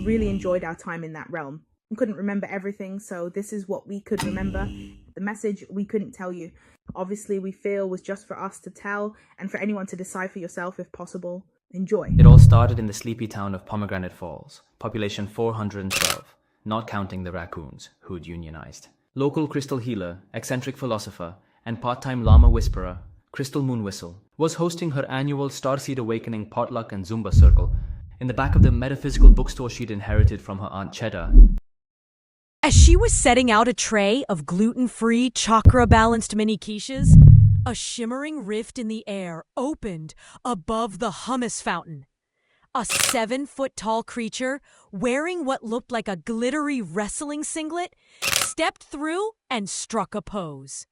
really enjoyed our time in that realm. We couldn't remember everything, so this is what we could remember. The message we couldn't tell you. Obviously, we feel was just for us to tell and for anyone to decide for yourself if possible. Enjoy. It all started in the sleepy town of Pomegranate Falls, population 412, not counting the raccoons, who'd unionized. Local crystal healer, eccentric philosopher, and part-time llama whisperer, Crystal Moonwhistle, was hosting her annual Starseed Awakening potluck and Zumba circle in the back of the metaphysical bookstore she'd inherited from her Aunt Cheddar. As she was setting out a tray of gluten-free, chakra-balanced mini quiches, a shimmering rift in the air opened above the hummus fountain. A 7-foot-tall creature, wearing what looked like a glittery wrestling singlet, stepped through and struck a pose.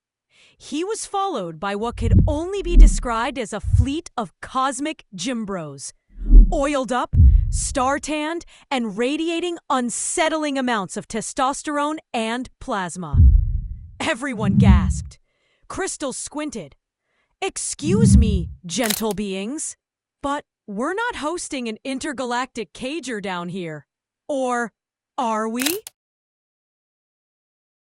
He was followed by what could only be described as a fleet of cosmic gym bros, oiled up, star-tanned, and radiating unsettling amounts of testosterone and plasma. Everyone gasped. Crystal squinted. "Excuse me, gentle beings, but we're not hosting an intergalactic cager down here. Or are we?"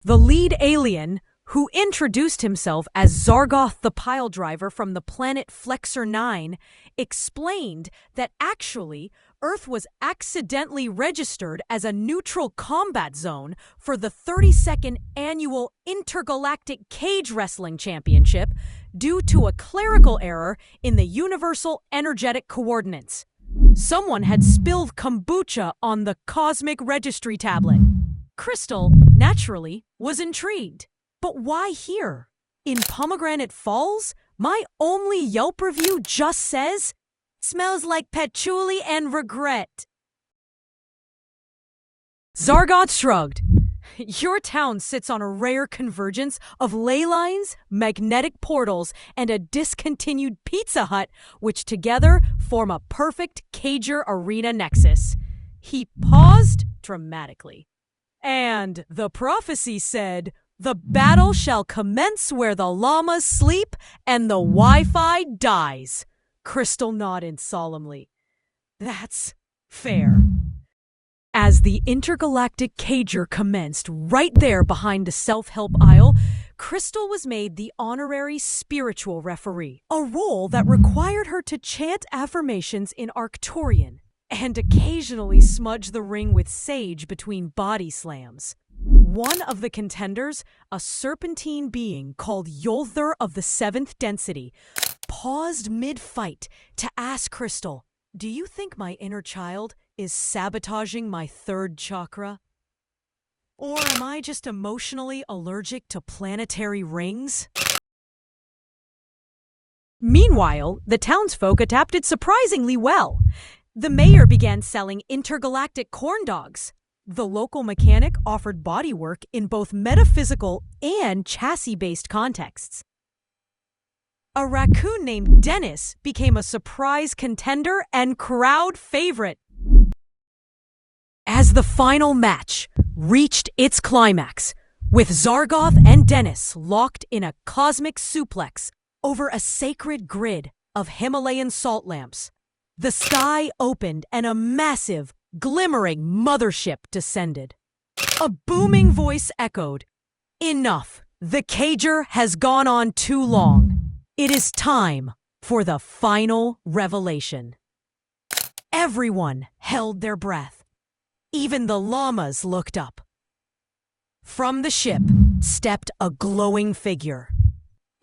The lead alien, who introduced himself as Zargoth the Pile Driver from the planet Flexor 9, explained that actually Earth was accidentally registered as a neutral combat zone for the 32nd Annual Intergalactic Cage Wrestling Championship due to a clerical error in the Universal Energetic Coordinates. Someone had spilled kombucha on the Cosmic Registry tablet. Crystal, naturally, was intrigued. But why here? In Pomegranate Falls? My only Yelp review just says, "Smells like patchouli and regret." Zargoth shrugged. Your town sits on a rare convergence of ley lines, magnetic portals, and a discontinued Pizza Hut, which together form a perfect cager arena nexus. He paused dramatically. And the prophecy said, "The battle shall commence where the llamas sleep and the Wi-Fi dies." Crystal nodded solemnly. That's fair. As the intergalactic cager commenced right there behind the self-help aisle, Crystal was made the honorary spiritual referee, a role that required her to chant affirmations in Arcturian and occasionally smudge the ring with sage between body slams. One of the contenders, a serpentine being called Yolthur of the 7th Density, paused mid-fight to ask Crystal, "Do you think my inner child is sabotaging my 3rd chakra? Or am I just emotionally allergic to planetary rings?" Meanwhile, the townsfolk adapted surprisingly well. The mayor began selling intergalactic corn dogs. The local mechanic offered bodywork in both metaphysical and chassis-based contexts. A raccoon named Dennis became a surprise contender and crowd favorite. As the final match reached its climax, with Zargoth and Dennis locked in a cosmic suplex over a sacred grid of Himalayan salt lamps, the sky opened and a massive, glimmering mothership descended. A booming voice echoed, "Enough! The cager has gone on too long. It is time for the final revelation." Everyone held their breath. Even the llamas looked up. From the ship stepped a glowing figure.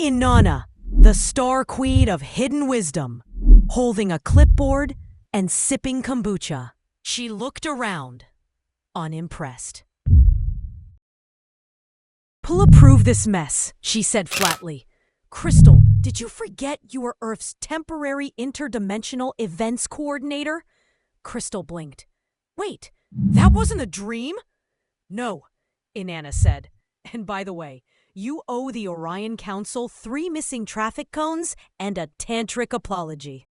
Inanna, the Star Queen of Hidden Wisdom, holding a clipboard and sipping kombucha. She looked around, unimpressed. "Pull approve this mess," she said flatly. "Crystal, did you forget you were Earth's temporary interdimensional events coordinator?" Crystal blinked. "Wait, that wasn't a dream?" "No," Inanna said. "And by the way, you owe the Orion Council 3 missing traffic cones and a tantric apology."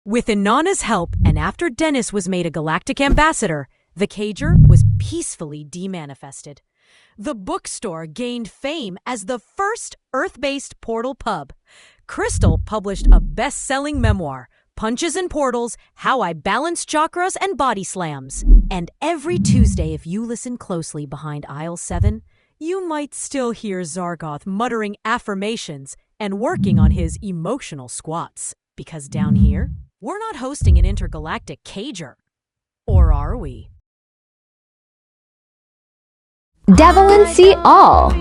With Inanna's help, and after Dennis was made a galactic ambassador, the cager was peacefully demanifested. The bookstore gained fame as the first Earth-based portal pub. Crystal published a best-selling memoir, punches and portals, how I balance chakras and body slams. And every Tuesday, if you listen closely behind aisle 7, you might still hear Zargoth muttering affirmations and working on his emotional squats. Because down here, we're not hosting an intergalactic cager. Or are we? Devil and See All.